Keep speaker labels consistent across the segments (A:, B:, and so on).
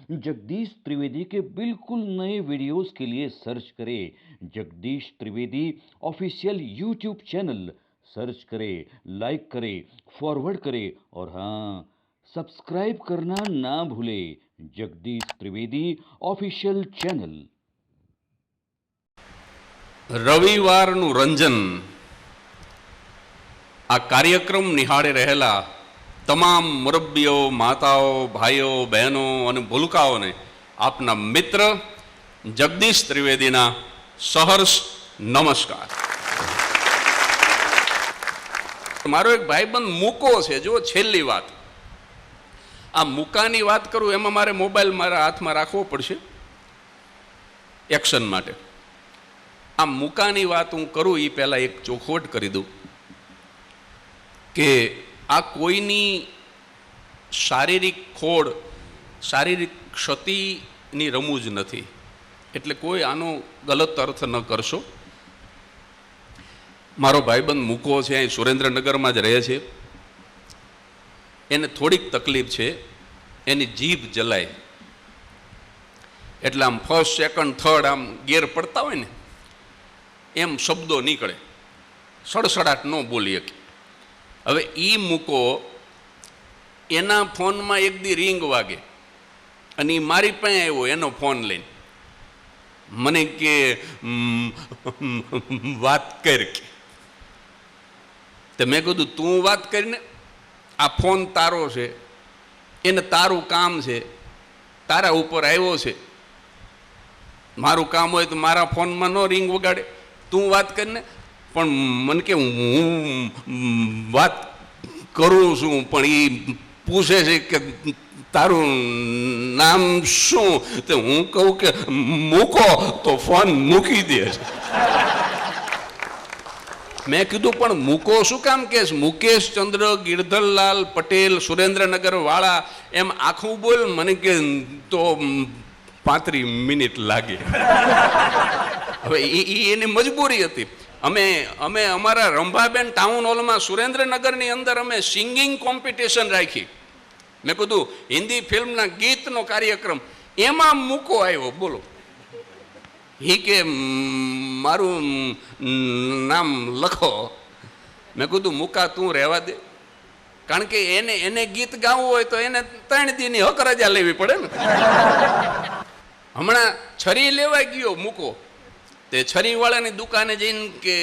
A: जगदीश त्रिवेदी के बिल्कुल नए वीडियोस के लिए सर्च करें Jagdish Trivedi official YouTube channel. Search करें, लाइक करें, फॉरवर्ड करें और हाँ, सब्सक्राइब करना ना भूलें। Jagdish Trivedi official channel.
B: રવિવારનું રંજન આ કાર્યક્રમ નિહાળે રહેલા તમામ મુરબ્બીઓ, માતાઓ, ભાઈઓ, બહેનો અને ભૂલકાઓને આપના મિત્ર જગદીશ ત્રિવેદીના સહર્ષ નમસ્કાર. મારો એક ભાઈબંધ મૂકો છે. જો છેલ્લી વાત, આ મૂકાની વાત કરું એમાં મારે મોબાઈલ મારા હાથમાં રાખવો પડશે એક્શન માટે. આ મૂકાની વાત હું કરું એ પહેલાં એક ચોખવટ કરી દઉં કે આ કોઈની શારીરિક ખોડ, શારીરિક ક્ષતિની રમૂજ નથી, એટલે કોઈ આનો ગલત અર્થ ન કરશો. મારો ભાઈબંધ મૂકો છે, અહીં સુરેન્દ્રનગરમાં જ રહે છે. એને થોડીક તકલીફ છે, એની જીભ જલાય એટલે આમ ફર્સ્ટ, સેકન્ડ, થર્ડ આમ ગેર પડતા હોય ને એમ શબ્દો નીકળે, સડસડાટ ન બોલી શકે. હવે એ મૂકો એના ફોનમાં એક દી રિંગ વાગે અને એ મારી પાસે આવ્યો એનો ફોન લઈને, મને કે વાત કર કે. તો મેં કીધું તું વાત કરીને, આ ફોન તારો છે, એને તારું કામ છે, તારા ઉપર આવ્યો છે. મારું કામ હોય તો મારા ફોનમાં ન રિંગ વગાડે, તું વાત કરીને. પણ મને કે હું વાત કરું છું, પણ એ પૂછે છે કે તારું નામ શું? તો હું કહું કે મૂકો, તો ફોન મૂકી દે. મેં કીધું પણ મૂકો શું કામ કહેશ? મુકેશ ચંદ્ર ગિરધરલાલ પટેલ, સુરેન્દ્રનગર વાળા, એમ આખું બોલ. મને કે તો 35 મિનિટ લાગે. હવે એની મજબૂરી હતી. અમે અમારા રંભાબેન ટાઉન હોલમાં સુરેન્દ્રનગરની અંદર અમે સિંગિંગ કોમ્પિટિશન રાખી. મેં કીધું હિન્દી ફિલ્મના ગીતનો કાર્યક્રમ, એમાં મૂકો આવ્યો. બોલો. એ કે મારું નામ લખો. મેં કીધું મૂકા તું રહેવા દે, કારણ કે એને ગીત ગાવું હોય તો એને 3 દીની હક રજા લેવી પડે ને. હમણાં છરી લેવા ગયો મૂકો, તે છરીવાળાની દુકાને જઈને કે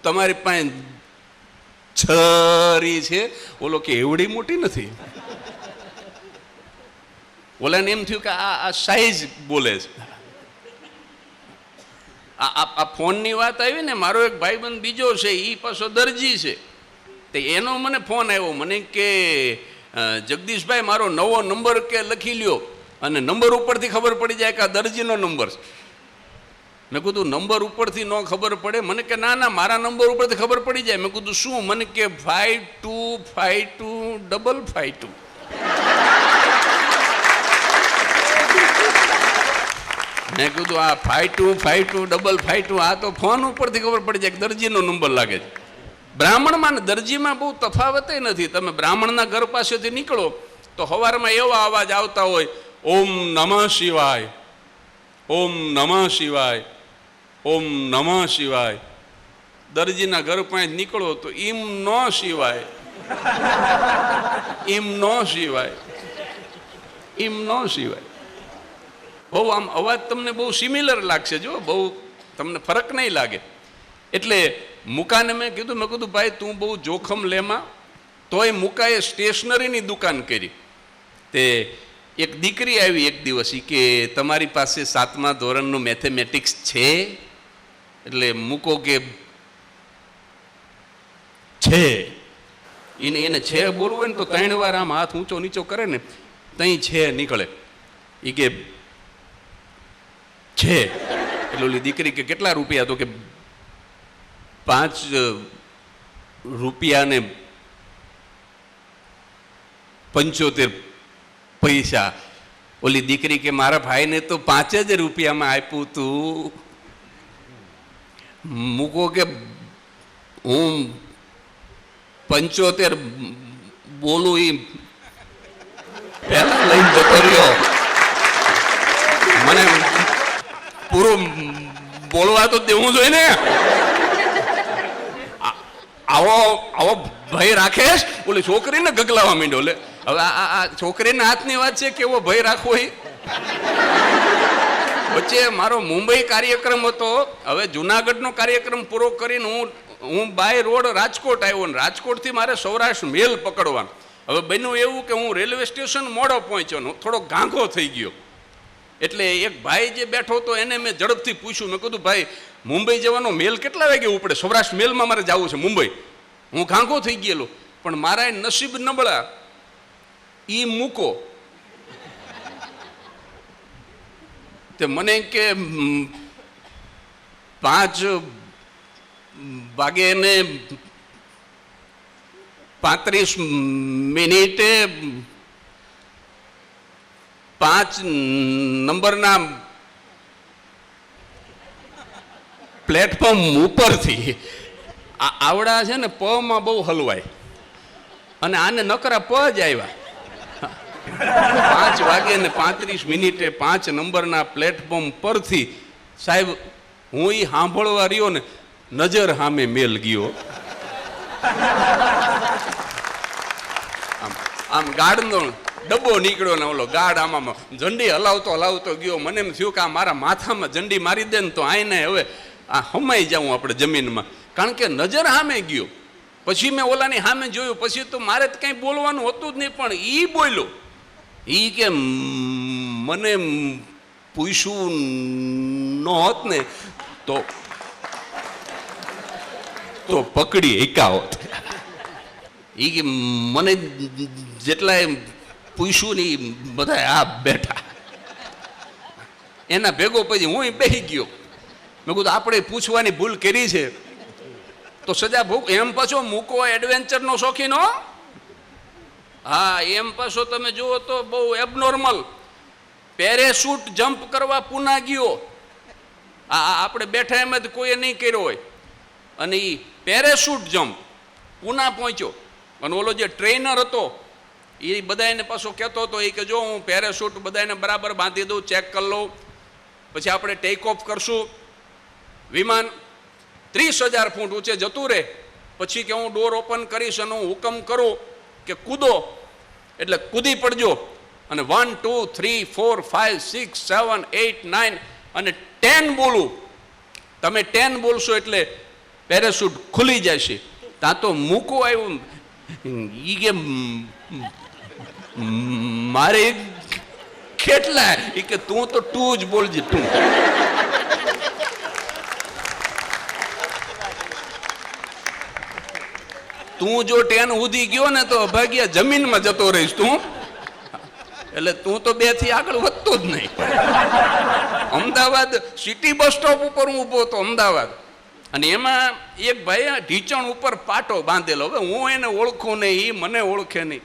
B: તમારી પાસે છરી છે? ઓલો કે એવડી મોટી નથી. ઓલાને એમ થયું કે આ સાઈઝ બોલે છે. આ ફોનની વાત આવી ને, મારો એક ભાઈબંધ બીજો છે, એ પાછો દરજી છે. તે એનો મને ફોન આવ્યો, મને કે જગદીશભાઈ મારો નવો નંબર કે લખી લ્યો, અને નંબર ઉપરથી ખબર પડી જાય કે આ દરજીનો નંબર છે. મેં કીધું નંબર ઉપરથી ન ખબર પડે? મને કે ના ના, મારા નંબર ઉપરથી ખબર પડી જાય. મેં કીધું શું? મને કે 52525552. મેં કીધું આ 52525552 આ તો ફોન ઉપરથી ખબર પડી જાય કે દરજીનો નંબર લાગે છે. બ્રાહ્મણમાં ને દરજીમાં બહુ તફાવત નથી. તમે બ્રાહ્મણના ઘર પાસેથી નીકળો તો સવારમાં એવા અવાજ આવતા હોય, ઓમ નમઃ શિવાય, ઓમ નમઃ શિવાય, ઓમ નમઃ શિવાય. દરજીના ઘર પાસે નીકળો તો એમ ન શિવાય, એમ ન શિવાય, એમ ન શિવાય. બહુ આમ અવાજ તમને બહુ સિમિલર લાગશે, જો બહુ તમને ફરક નહીં લાગે. એટલે મુકાને મેં કીધું ભાઈ તું બહુ જોખમ લેમાં. તોય મુકાએ સ્ટેશનરીની દુકાન કરી. તે એક દીકરી આવી એક દિવસ, કે તમારી પાસે 7મા ધોરણનું મેથેમેટિક્સ છે? એટલે મૂકો કે છે. એને છે બોલવું હોય ને તો 3 વાર આમ હાથ ઊંચો નીચો કરે ને તઈ છે નીકળે. એ કે છે. એટલે ઓલી દીકરી કે કેટલા રૂપિયા? તો કે 5 રૂપિયા ને 75 પૈસા. ઓલી દીકરી કે મારા ભાઈને તો 5 જ રૂપિયામાં આપ્યું તું. મૂકો કે હું 75 બોલું એ પહેલા લઈને જતો રહ્યો. મને પૂરું બોલવા તો દેવું જોઈએ ને. આવો આવો ભય રાખેશ ઓલી છોકરીને ગગલાવા માંડ્યો. લે હવે આ છોકરીના હાથની વાત છે કેવો ભય રાખવો. એ વચ્ચે મારો મુંબઈ કાર્યક્રમ હતો. હવે જુનાગઢનો કાર્યક્રમ પૂરો કરીને હું બાય રોડ રાજકોટ આવ્યો ને રાજકોટથી મારે સૌરાષ્ટ્ર મેલ પકડવાનો. હવે બન્યું એવું કે હું રેલવે સ્ટેશન મોડો પહોંચ્યો ને થોડો ગાંઘો થઈ ગયો. એટલે એક ભાઈ જે બેઠો હતો એને મેં ઝડપથી પૂછ્યું. મેં કીધું ભાઈ મુંબઈ જવાનો મેલ કેટલા વાગે ઉપડે? સૌરાષ્ટ્ર મેલમાં મારે જવું છે મુંબઈ. હું ગાંઘો થઈ ગયેલો પણ મારા નસીબ નબળા. ઈ મૂકો તે મને કે 5 વાગે ને 35 મિનિટે 5 નંબરના પ્લેટફોર્મ ઉપરથી આવડા છે ને પ માં બહુ હલવાય અને આને નકરા પ જ આવ્યા. 5 વાગે ને 35 મિનિટે 5 નંબરના પ્લેટફોર્મ પરથી સાહેબ હું એ સાંભળવા રહ્યો ને નજર સામે મેલ ગયો. આમ ગાર્ડનો ડબ્બો નીકળ્યો ને ઓલો ગાર્ડ આમાં ઝંડી હલાવતો ગયો. મને એમ થયું કે આ મારા માથામાં ઝંડી મારી દે ને તો આઈને હવે આ હમાઈ જાઉં આપણે જમીનમાં. કારણ કે નજર સામે ગયો. પછી મેં ઓલાની સામે જોયું. પછી તો મારે તો કંઈ બોલવાનું હતું જ નહીં પણ ઈ બોલ્યો. ઈ કે મને પૂછ્યું ન હોત ને તો પકડી એકાવત. ઈ કે મને જેટલા પૂછ્યું ને બધા આ બેઠા. એના ભેગો પછી હું બેસી ગયો. મેં કીધું આપણે પૂછવાની ભૂલ કરી છે તો સજા ભોગ. એમ પાછો મૂકો એડવેન્ચરનો શોખીન હો. હા એમ પાછો તમે જુઓ તો બહુ એબનોર્મલ. પેરેશૂટ જમ્પ કરવા પૂના ગયો. આપણે બેઠા એમ જ કોઈએ નહીં કર્યો હોય અને એ પેરેશૂટ જમ્પ પૂના પહોંચ્યો. અને ઓલો જે ટ્રેનર હતો એ બધાને પાછો કહેતો હતો એ કે જો હું પેરેશૂટ બધાને બરાબર બાંધી દઉં, ચેક કરી લઉં, પછી આપણે ટેક ઓફ કરશું. વિમાન 30,000 ફૂટ ઊંચે જતું રહે પછી કે હું ડોર ઓપન કરીશ અને હું હુકમ કરું કે કૂદો એટલે કૂદી પડજો. અને 1 2 3 4 5 6 7 8 9 અને 10 બોલું. તમે 10 બોલશો એટલે પેરેશૂટ ખુલી જશે. ત્યાં તો મૂકો આવ્યું. ઈ કે મારે કેટલા? એ કે તું તો 2 જ બોલજે તું. તું જો 10 સુધી ગયો ને તો અભાગ્યા જમીનમાં જતો રહીશ તું. એટલે તું તો 2 થી આગળ વધતો જ નહીં. અમદાવાદ સિટી બસ સ્ટોપ ઉપર હું ઊભો હતો અમદાવાદ. અને એમાં એક ભાઈ ઢીચણ ઉપર પાટો બાંધેલો. હવે હું એને ઓળખું નહીં, એ મને ઓળખે નહીં.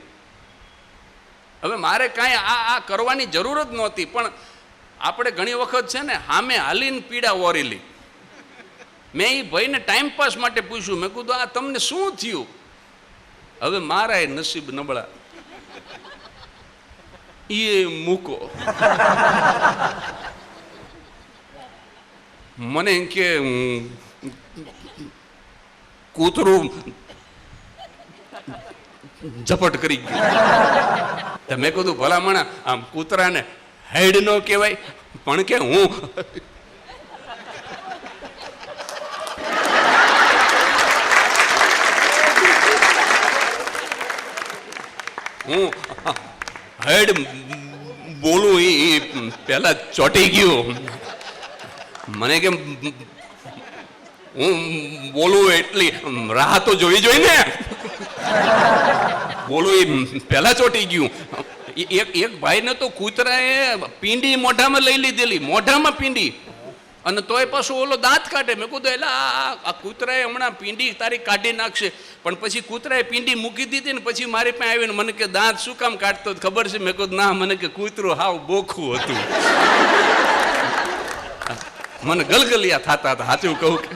B: હવે મારે કાંઈ આ કરવાની જરૂર જ નહોતી. પણ આપણે ઘણી વખત છે ને સામે હાલીને પીડા વોરેલી. મેં એ ભાઈને ટાઈમપાસ માટે પૂછ્યું. મેં કીધું આ તમને શું થયું? હવે મારા નસીબ નબળા. એ મૂકો. મને કે કૂતરું ઝપટ કરી ગયું. મેં કીધું ભલામણા આમ કૂતરાને હેડ નો કહેવાય પણ કે હું હેડ બોલું એ પેલા ચોટી ગયું. મને કેમ હું બોલું એટલી રાહ તો જોઈ ને. બોલું એ પેલા ચોટી ગયું. એક ભાઈને તો કૂતરાએ પીંડી મોઢામાં લઈ લીધેલી, મોઢામાં પીંડી, અને તોય પાછું ઓલો દાંત કાઢે. મેં કીધું એટલે આ કૂતરાએ હમણાં પીંડી તારી કાઢી નાખશે. પણ પછી કૂતરાએ પીંડી મૂકી દીધી ને પછી મારી પાસે આવીને મને કે દાંત શું કામ કાઢતો ખબર છે? મેં કીધું ના, મને કે કૂતરું હાવ બોખું હતું. મને ગલગલિયા થતા હતા સાચું કહું કે.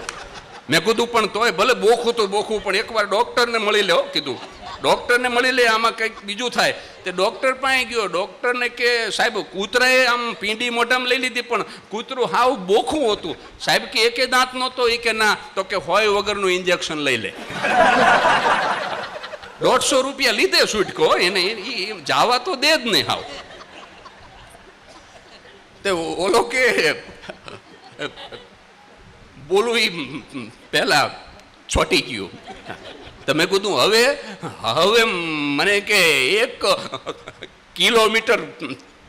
B: મેં કીધું પણ તોય ભલે બોખું તો બોખું પણ એકવાર ડોક્ટરને મળી લો કીધું. ડૉક્ટરને મળી લે, આમાં કંઈક બીજું થાય. તે ડૉક્ટર પાસે ગયો, ડૉક્ટરને કે સાહેબ કૂતરાએ આમ પીંડી મોઢામાં લઈ લીધી પણ કૂતરું હાવ બોખું હતું. સાહેબ કે એકે દાંત નહોતો? એ કે ના. તો કે હોય વગરનું ઇન્જેક્શન લઈ લે. 150 રૂપિયા લીધે છૂટકો, એને જાવા તો દે જ નહીં હાવ. તે ઓલો કે બોલું એ પહેલા છોટી ગયું. તમે કીધું હવે મને કે 1 કિલોમીટર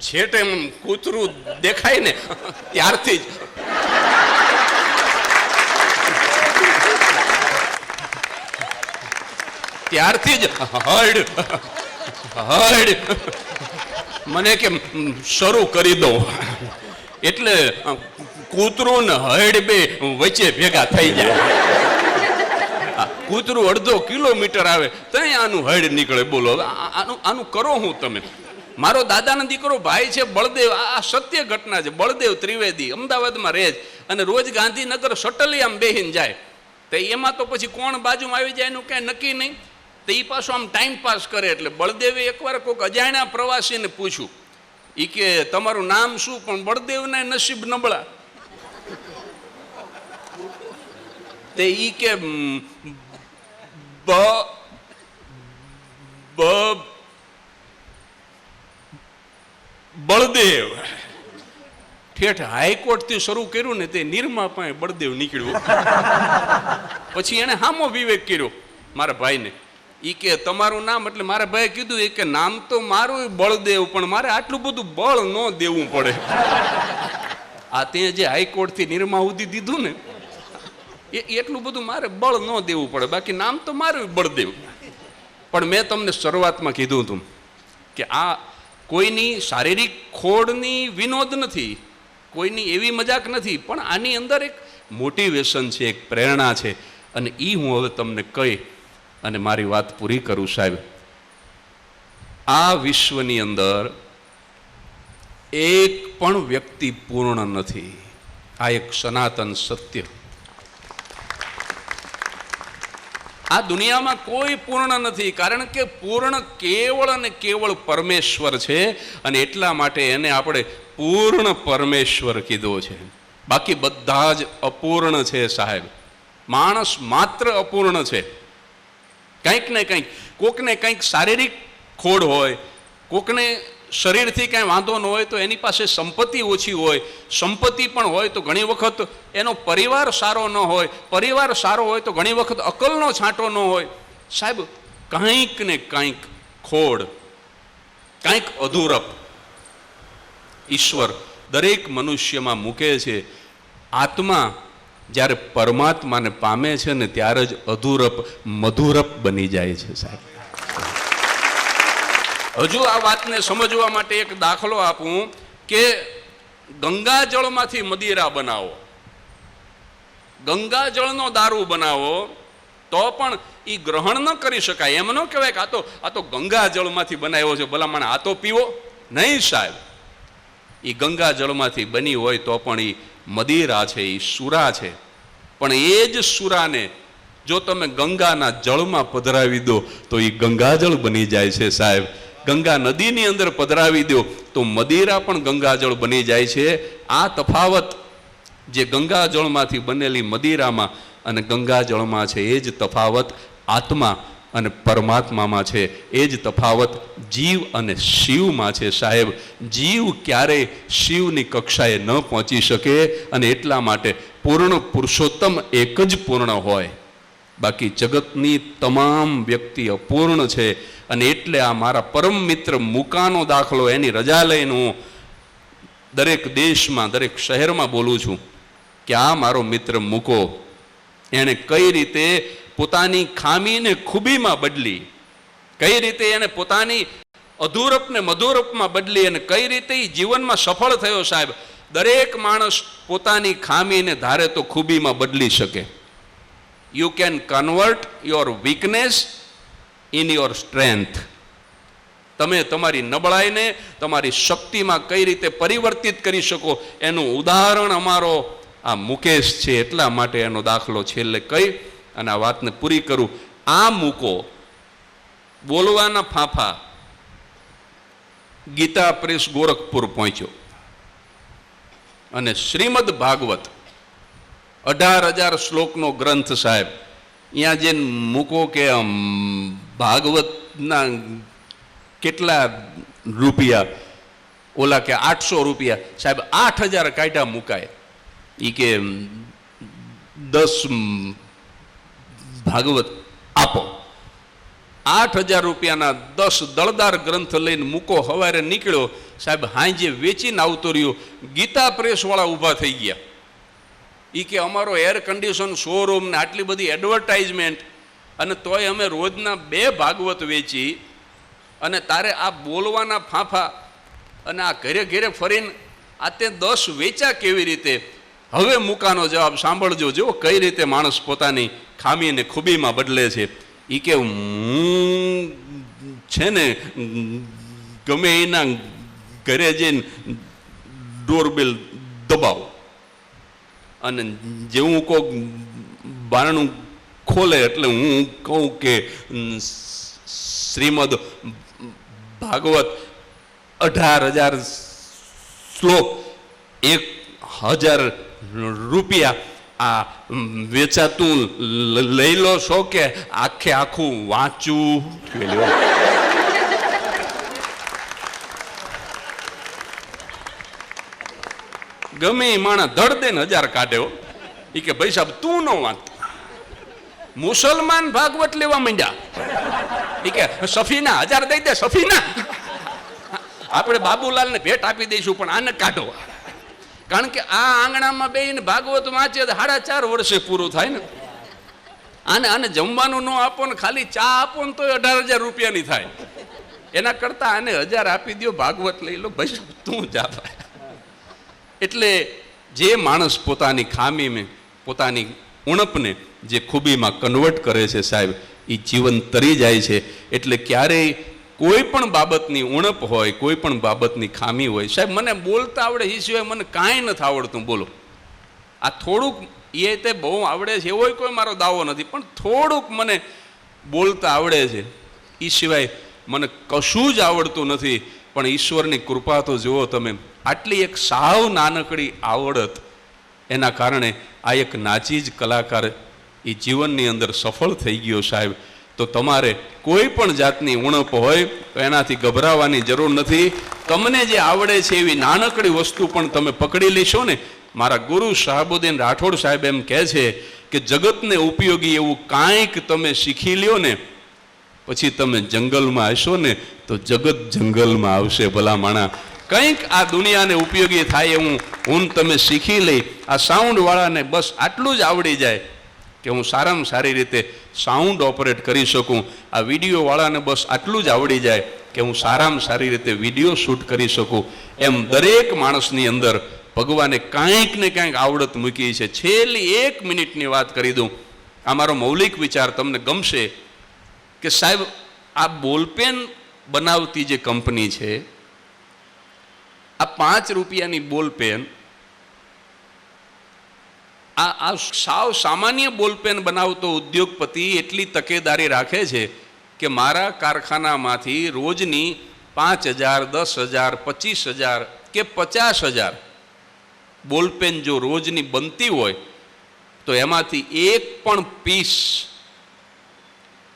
B: છેટે કૂતરું દેખાય ને ત્યારથી જ હડ મને કે શરૂ કરી દો. એટલે કૂતરું ને હડ બે વચ્ચે ભેગા થઈ જાય. કૂતરું 1/2 કિલોમીટર આવે ત્યાં આનું હડ નીકળે. બોલો આનું કરો હું તમે? મારો દાદાનો દીકરો ભાઈ છે બળદેવ, આ સત્ય ઘટના છે. બળદેવ ત્રિવેદી અમદાવાદમાં રહે છે અને રોજ ગાંધીનગર શટલી આમ બેહીને જાય. તો એમાં તો પછી કોણ બાજુમાં આવી જાય એનું કાંઈ નક્કી નહીં. તો એ પાછું આમ ટાઈમ પાસ કરે. એટલે બળદેવે એકવાર કોઈક અજાણ્યા પ્રવાસીને પૂછ્યું, એ કે તમારું નામ શું? પણ બળદેવના નસીબ નબળા. તે ઈ કે બળદેવ. ઠેઠ હાઈકોર્ટ થી શરૂ કર્યું ને તે નિરમા પાસે બળદેવ નીકળ્યું. પછી એને હામો વિવેક કર્યો મારા ભાઈને. ઈ કે તમારું નામ? એટલે મારા ભાઈએ કીધું એ કે નામ તો મારું બળદેવ, પણ મારે આટલું બધું બળ ન દેવું પડે. આ તે જે હાઈકોર્ટ થી નિરમા સુધી દીધું ને એટલું બધું મારે બળ ન દેવું પડે, બાકી નામ તો મારું બળદેવ. પણ મેં તમને શરૂઆતમાં કીધું હતું કે આ કોઈની શારીરિક ખોડની વિનોદ નથી, કોઈની એવી મજાક નથી, પણ આની અંદર એક મોટિવેશન છે, એક પ્રેરણા છે. અને એ હું હવે તમને કહી અને મારી વાત પૂરી કરું. સાહેબ, આ વિશ્વની અંદર એક પણ વ્યક્તિ પૂર્ણ નથી. આ એક સનાતન સત્ય. આ દુનિયામાં કોઈ પૂર્ણ નથી, કારણ કે પૂર્ણ કેવળ અને કેવળ પરમેશ્વર છે. અને એટલા માટે એને આપણે પૂર્ણ પરમેશ્વર કીધો છે. બાકી બધા જ અપૂર્ણ છે સાહેબ. માણસ માત્ર અપૂર્ણ છે. કંઈક ને કંઈક, કોકને કંઈક શારીરિક ખોડ હોય, કોકને શરીરથી કાંઈ વાંધો ન હોય તો એની પાસે સંપત્તિ ઓછી હોય, સંપત્તિ પણ હોય તો ઘણી વખત એનો પરિવાર સારો ન હોય, પરિવાર સારો હોય તો ઘણી વખત અકલનો છાંટો ન હોય. સાહેબ, કંઈક ને કંઈક ખોડ, કંઈક અધૂરપ ઈશ્વર દરેક મનુષ્યમાં મૂકે છે. આત્મા જ્યારે પરમાત્માને પામે છે ને ત્યારે જ અધૂરપ મધુરપ બની જાય છે સાહેબ. હજુ આ વાતને સમજવા માટે એક દાખલો આપું કે ગંગાજળમાંથી મદિરા બનાવો, ગંગાજળનો દારૂ બનાવો તો પણ એ ગ્રહણ ન કરી શકાય. એમ ન કહેવાય કે આ તો ગંગાજળમાંથી બનાવ્યો છે, ભલામણ આ તો પીવો નહીં સાહેબ. એ ગંગાજળમાંથી બની હોય તો પણ એ મદિરા છે, એ સુરા છે. પણ એ જ સુરાને જો તમે ગંગાના જળમાં પધરાવી દો તો એ ગંગાજળ બની જાય છે સાહેબ. ગંગા નદીની અંદર પધરાવી દો તો મદિરા પણ ગંગાજળ બની જાય છે. આ તફાવત જે ગંગાજળમાંથી બનેલી મદિરામાં અને ગંગાજળમાં છે એ જ તફાવત આત્મા અને પરમાત્મામાં છે. એ જ તફાવત જીવ અને શિવમાં છે સાહેબ. જીવ ક્યારેય શિવની કક્ષાએ ન પહોંચી શકે અને એટલા માટે પૂર્ણ પુરુષોત્તમ એક જ પૂર્ણ હોય, બાકી જગતની તમામ વ્યક્તિ અપૂર્ણ છે. અને એટલે આ મારા પરમ મિત્ર મુકાનો દાખલો, એની રજા લઈને હું દરેક દેશમાં દરેક શહેરમાં બોલું છું કે આ મારો મિત્ર મૂકો, એણે કઈ રીતે પોતાની ખામીને ખૂબીમાં બદલી, કઈ રીતે એને પોતાની અધૂરપને મધુરપમાં બદલી અને કઈ રીતે એ જીવનમાં સફળ થયો સાહેબ. દરેક માણસ પોતાની ખામીને ધારે તો ખૂબીમાં બદલી શકે. You can convert your weakness in your strength. તમે તમારી નબળાઈને તમારી શક્તિમાં કઈ રીતે પરિવર્તિત કરી શકો એનું ઉદાહરણ અમારો આ મુકેશ છે. એટલા માટે એનો દાખલો છેલ્લે કહી અને આ વાતને પૂરી કરું. આ મૂકો બોલવાના ફાંફા ગીતા પ્રેસ ગોરખપુર પહોંચ્યો અને શ્રીમદ ભાગવત 18,000 શ્લોકનો ગ્રંથ સાહેબ અહીંયા જઈને મૂકો કે ભાગવતના કેટલા રૂપિયા, ઓલા કે 800 રૂપિયા, સાહેબ 8,000 કાઢ્યા મુકાય. એ કે 10 ભાગવત આપો. 8,000 રૂપિયાના 10 દળદાર ગ્રંથ લઈને મૂકો. સવારે નીકળ્યો સાહેબ, હાંજે વેચીને આવતો રહ્યો. ગીતા પ્રેસ વાળા ઊભા થઈ ગયા. એ કે અમારો એર કન્ડિશન શોરૂમ ને આટલી બધી એડવર્ટાઇઝમેન્ટ, અને તોય અમે રોજના 2 ભાગવત વેચી, અને તારે આ બોલવાના ફાંફા અને આ ઘરે ઘરે ફરીને આ તે 10 વેચા કેવી રીતે? હવે મુકાનો જવાબ સાંભળજો, જો કઈ રીતે માણસ પોતાની ખામીને ખૂબીમાં બદલે છે. એ કે હું છે ને ગમે એના ઘરે જઈને ડોરબેલ દબાવો, અને જેવું કોક બારણું ખોલે એટલે હું કહું કે શ્રીમદ ભાગવત 18,000 શ્લોક 1,000 રૂપિયા આ વેચાતું લઈ લો છો કે આખે આખું વાંચું? ગમે એ માણસ ધડ દે ને 1000 કાઢ્યો. એ કે ભાઈ સાહેબ તું ન વાંચ. મુસલમાન ભાગવત લેવા માંડ્યા. એ કે સફીના 1000 દઈ દે. સફીના આપણે બાબુલાલને ભેટ આપી દઈશું, પણ આને કાઢો. કારણ કે આ આંગણામાં બેહીને ભાગવત વાંચે તો 4.5 વર્ષે પૂરું થાય ને. આને જમવાનું ન આપો ને ખાલી ચા આપો ને તો 18,000 રૂપિયાની થાય. એના કરતા આને 1000 આપી દો, ભાગવત લઈ લો. ભાઈ તું જા. એટલે જે માણસ પોતાની ખામીને, પોતાની ઉણપને જે ખૂબીમાં કન્વર્ટ કરે છે સાહેબ, એ જીવન તરી જાય છે. એટલે ક્યારેય કોઈ પણ બાબતની ઉણપ હોય, કોઈ પણ બાબતની ખામી હોય, સાહેબ મને બોલતા આવડે એ સિવાય મને કાંઈ નથી આવડતું. બોલો, આ થોડુંક એ તે બહુ આવડે છે એવો કોઈ મારો દાવો નથી, પણ થોડુંક મને બોલતા આવડે છે, એ સિવાય મને કશું જ આવડતું નથી. પણ ઈશ્વરની કૃપા તો જુઓ તમે, આટલી એક સાવ નાનકડી આવડત, એના કારણે આ એક નાચીજ કલાકાર એ જીવનની અંદર સફળ થઈ ગયો સાહેબ. તો તમારે કોઈ પણ જાતની ઉણપ હોય તો એનાથી ગભરાવાની જરૂર નથી. તમને જે આવડે છે એવી નાનકડી વસ્તુ પણ તમે પકડી લેશો ને. મારા ગુરુ શાહબુદ્દીન રાઠોડ સાહેબ એમ કહે છે કે જગતને ઉપયોગી એવું કાંઈક તમે શીખી લ્યો ને, પછી તમે જંગલમાં હશો ને તો જગત જંગલમાં આવશે. ભલા માણા, કંઈક આ દુનિયાને ઉપયોગી થાય એવું હું તમે શીખી લઈ. આ સાઉન્ડવાળાને બસ આટલું જ આવડી જાય કે હું સારામાં સારી રીતે સાઉન્ડ ઓપરેટ કરી શકું. આ વિડીયોવાળાને બસ આટલું જ આવડી જાય કે હું સારામાં સારી રીતે વિડીયો શૂટ કરી શકું. એમ દરેક માણસની અંદર ભગવાને કાંઈક ને કાંઈક આવડત મૂકી છે. છેલ્લી 1 મિનિટની વાત કરી દઉં. આ મારો મૌલિક વિચાર તમને ગમશે કે સાહેબ આ બોલપેન બનાવતી જે કંપની છે, આ 5 રૂપિયાની બોલપેન, આ સાવ સામાન્ય બોલપેન બનાવતો ઉદ્યોગપતિ એટલી તકેદારી રાખે છે કે મારા કારખાનામાંથી રોજની 5,000, 10,000, 25,000 કે 50,000 બોલપેન જો રોજની બનતી હોય તો એમાંથી એક પણ પીસ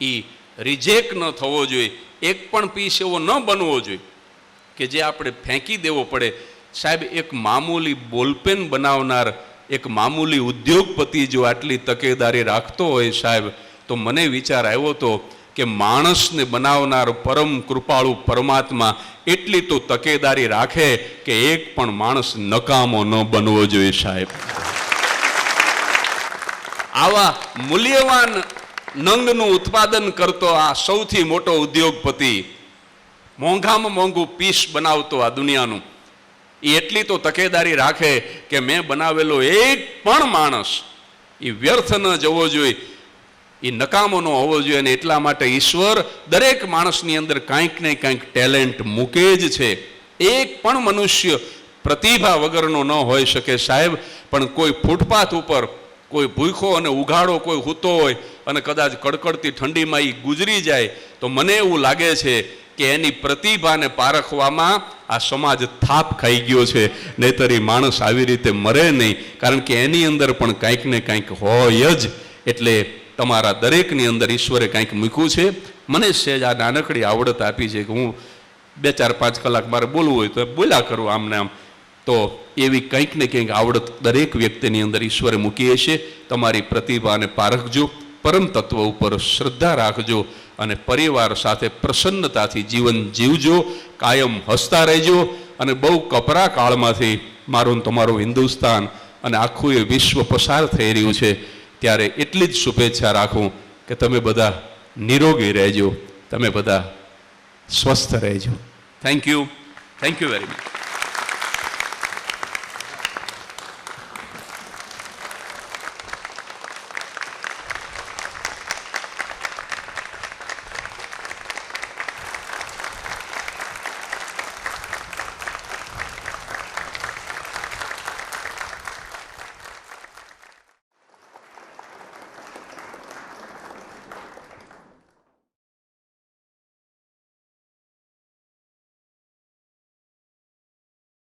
B: એ રિજેક્ટ ન થવો જોઈએ. એક પણ પીસ એવો ન બનવો જોઈએ કે જે આપણે ફેંકી દેવો પડે. સાહેબ એક મામૂલી બોલપેન બનાવનાર એક મામૂલી ઉદ્યોગપતિ જો આટલી તકેદારી રાખતો હોય સાહેબ, તો મને વિચાર આવ્યો હતો કે માણસને બનાવનાર પરમ કૃપાળુ પરમાત્મા એટલી તો તકેદારી રાખે કે એક પણ માણસ નકામો ન બનવો જોઈએ સાહેબ. આવા મૂલ્યવાન નંગનું ઉત્પાદન કરતો આ સૌથી મોટો ઉદ્યોગપતિ, મોંઘામાં મોંઘું પીસ બનાવતો આ દુનિયાનું, એ એટલી તો તકેદારી રાખે કે મેં બનાવેલો એક પણ માણસ એ વ્યર્થ ન જવો જોઈએ, એ નકામો ન હોવો જોઈએ. અને એટલા માટે ઈશ્વર દરેક માણસની અંદર કાંઈક ને કાંઈક ટેલેન્ટ મૂકે જ છે. એક પણ મનુષ્ય પ્રતિભા વગરનો ન હોઈ શકે સાહેબ. પણ કોઈ ફૂટપાથ ઉપર કોઈ ભૂખો અને ઉઘાડો કોઈ હૂતો હોય અને કદાચ કડકડતી ઠંડીમાં એ ગુજરી જાય તો મને એવું લાગે છે કે એની પ્રતિભાને પારખવામાં આ સમાજ થાપ ખાઈ ગયો છે, નહીતર એ માણસ આવી રીતે મરે નહીં, કારણ કે એની અંદર પણ કંઈક ને કંઈક હોય જ. એટલે તમારા દરેકની અંદર ઈશ્વરે કંઈક મૂક્યું છે. મને સહેજ આ નાનકડી આવડત આપી છે કે હું 2-4-5 કલાક મારે બોલવું હોય તો બોલ્યા કરું આમને આમ. તો એવી કંઈક ને કંઈક આવડત દરેક વ્યક્તિની અંદર ઈશ્વરે મૂકી હશે. તમારી પ્રતિભાને પારખજો, પરમ તત્વ ઉપર શ્રદ્ધા રાખજો અને પરિવાર સાથે પ્રસન્નતાથી જીવન જીવજો, કાયમ હસતા રહેજો. અને બહુ કપરા કાળમાંથી મારું તમારું હિન્દુસ્તાન અને આખું એ વિશ્વ પસાર થઈ રહ્યું છે, ત્યારે એટલી જ શુભેચ્છા રાખું કે તમે બધા નિરોગી રહેજો, તમે બધા સ્વસ્થ રહેજો. Thank you very much.